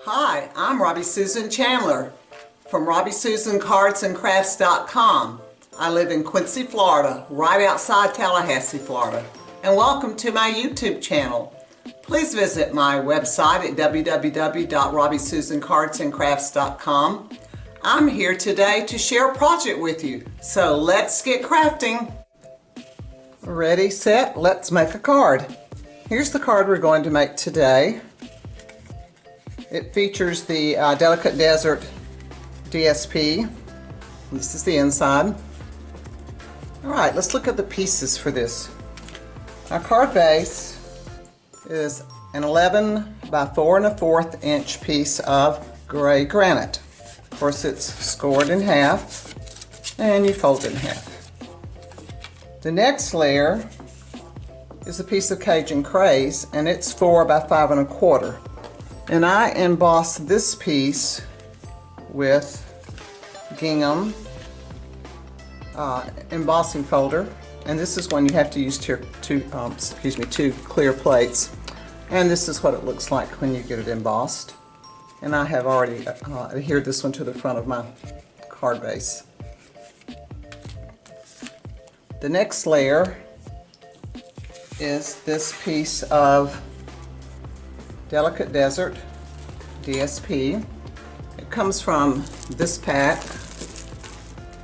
Hi, I'm Robbie Susan Chandler from RobbieSusanCardsandCrafts.com. I live in Quincy, Florida, right outside Tallahassee, Florida. And welcome to my YouTube channel. Please visit my website at www.RobbieSusanCardsandCrafts.com. I'm here today to share a project with you, so let's get crafting. Ready, set, let's make a card. Here's the card we're going to make today. It features the Delicate Desert DSP. This is the inside. Alright, let's look at the pieces for this. Our card base is an 11 by 4 1/4 inch piece of gray granite. Of course, it's scored in half and you fold it in half. The next layer is a piece of Cajun Craze, and it's 4 by 5 1/4. And I embossed this piece with gingham embossing folder, and this is when you have to use two clear plates, and this is what it looks like when you get it embossed. And I have already adhered this one to the front of my card base. The next layer is this piece of Delicate Desert DSP. It comes from this pack,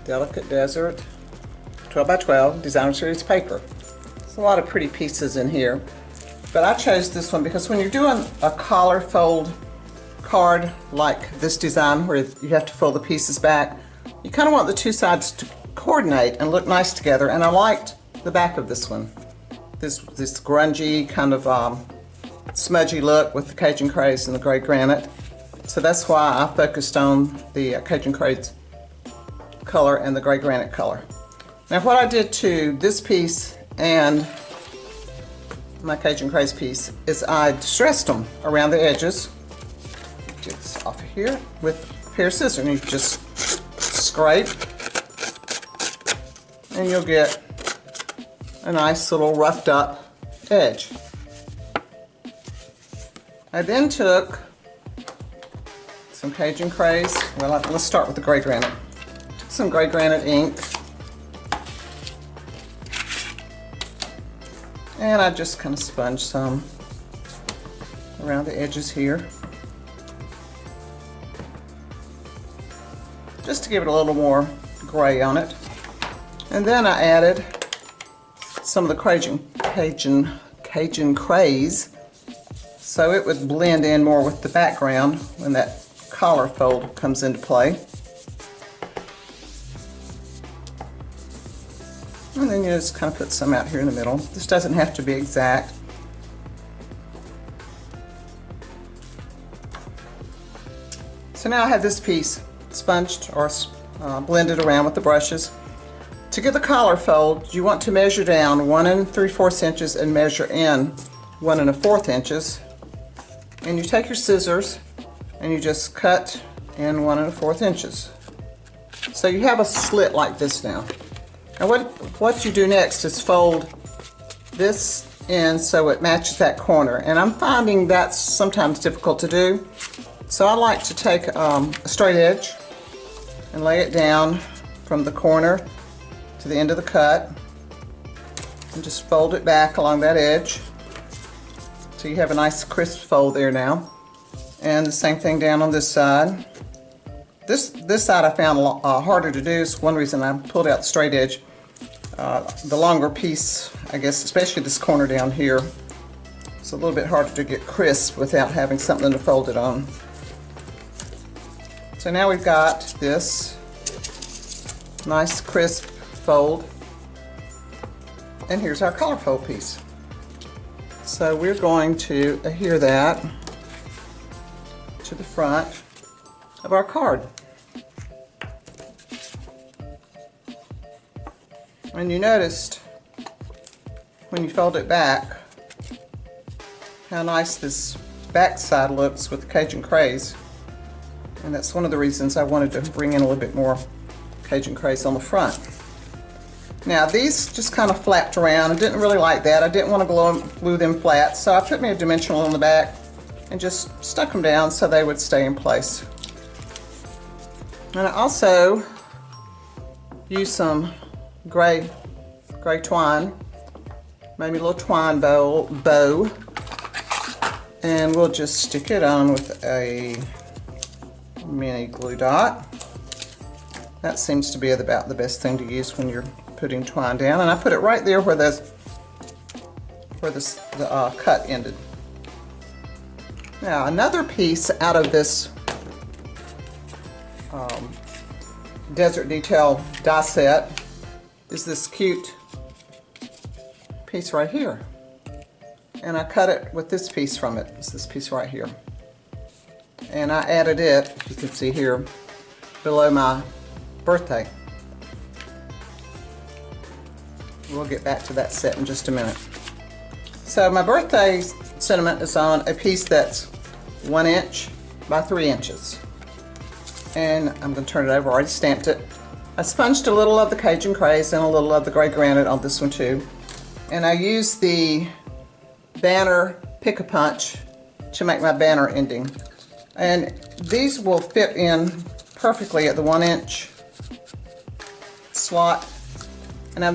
Delicate Desert 12 by 12 Designer Series paper. There's a lot of pretty pieces in here, but I chose this one because when you're doing a collar fold card like this design where you have to fold the pieces back, you kind of want the two sides to coordinate and look nice together, and I liked the back of this one. This grungy kind of smudgy look with the Cajun Craze and the gray granite. So that's why I focused on the Cajun Craze color and the gray granite color. Now what I did to this piece and my Cajun Craze piece is I distressed them around the edges. Get this off of here with a pair of scissors, and you just scrape and you'll get a nice little roughed up edge. I then took some Cajun Craze. Well, let's start with the gray granite. Took some gray granite ink, and I just kind of sponged some around the edges here, just to give it a little more gray on it. And then I added some of the Cajun Craze, so it would blend in more with the background when that collar fold comes into play. And then you just kind of put some out here in the middle. This doesn't have to be exact. So now I have this piece sponged or blended around with the brushes. To get the collar fold, you want to measure down 1 3/4 inches and measure in 1 1/4 inches. And you take your scissors and you just cut in 1 1/4 inches. So you have a slit like this now. And what you do next is fold this in so it matches that corner. And I'm finding that's sometimes difficult to do. So I like to take a straight edge and lay it down from the corner to the end of the cut and just fold it back along that edge. So you have a nice crisp fold there now. And the same thing down on this side. This side I found harder to do. It's one reason I pulled out the straight edge. The longer piece, I guess, especially this corner down here, it's a little bit harder to get crisp without having something to fold it on. So now we've got this nice crisp fold, and here's our collar fold piece. So we're going to adhere that to the front of our card. And you noticed when you fold it back how nice this back side looks with the Cajun Craze. And that's one of the reasons I wanted to bring in a little bit more Cajun Craze on the front. Now these just kind of flapped around. I didn't really like that. I didn't want to glue them flat, so I put me a dimensional on the back and just stuck them down so they would stay in place. And I also used some gray twine, maybe a little twine bow, and we'll just stick it on with a mini glue dot. That seems to be about the best thing to use when you're putting twine down, and I put it right there where the cut ended. Now another piece out of this Desert Detail die set is this cute piece right here, and I cut it with this piece from it. It's this piece right here, and I added it, you can see here, below my birthday. We'll get back to that set in just a minute. So my birthday sentiment is on a piece that's 1 inch by 3 inches. And I'm going to turn it over. I already stamped it. I sponged a little of the Cajun Craze and a little of the gray granite on this one too. And I used the banner pick-a-punch to make my banner ending. And these will fit in perfectly at the 1 inch slot. And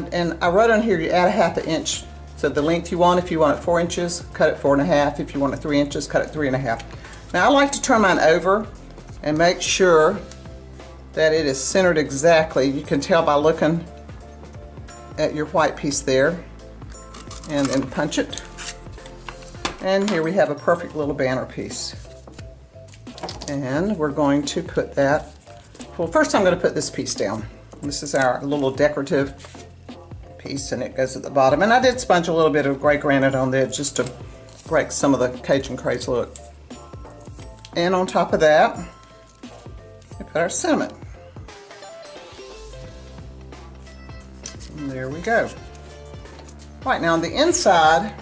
I wrote on here you add a 1/2 inch. So the length you want, if you want it 4 inches, cut it 4 1/2. If you want it 3 inches, cut it 3 1/2. Now I like to turn mine over and make sure that it is centered exactly. You can tell by looking at your white piece there, and then punch it. And here we have a perfect little banner piece. And we're going to put that, well, first I'm going to put this piece down. This is our little decorative piece, and it goes at the bottom. And I did sponge a little bit of gray granite on there just to break some of the Cajun Craze look. And on top of that, we put our sentiment. And there we go. Right, now on the inside,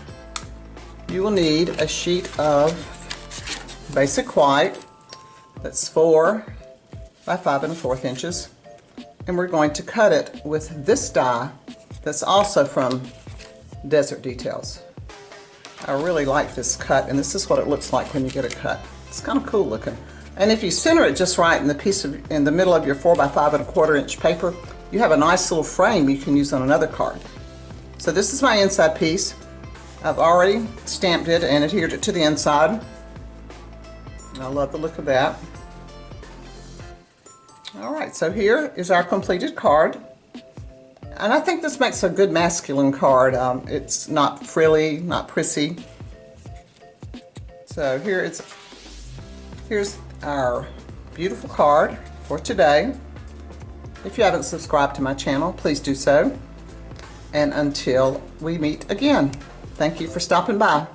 you will need a sheet of basic white that's 4 by 5 1/4 inches. And we're going to cut it with this die that's also from Desert Details. I really like this cut, and this is what it looks like when you get it cut. It's kind of cool looking. And if you center it just right in the piece in the middle of your 4 by 5 1/4 inch paper, you have a nice little frame you can use on another card. So this is my inside piece. I've already stamped it and adhered it to the inside. I love the look of that. Alright, so here is our completed card. And I think this makes a good masculine card. It's not frilly, not prissy. So here's our beautiful card for today. If you haven't subscribed to my channel, please do so. And until we meet again, thank you for stopping by.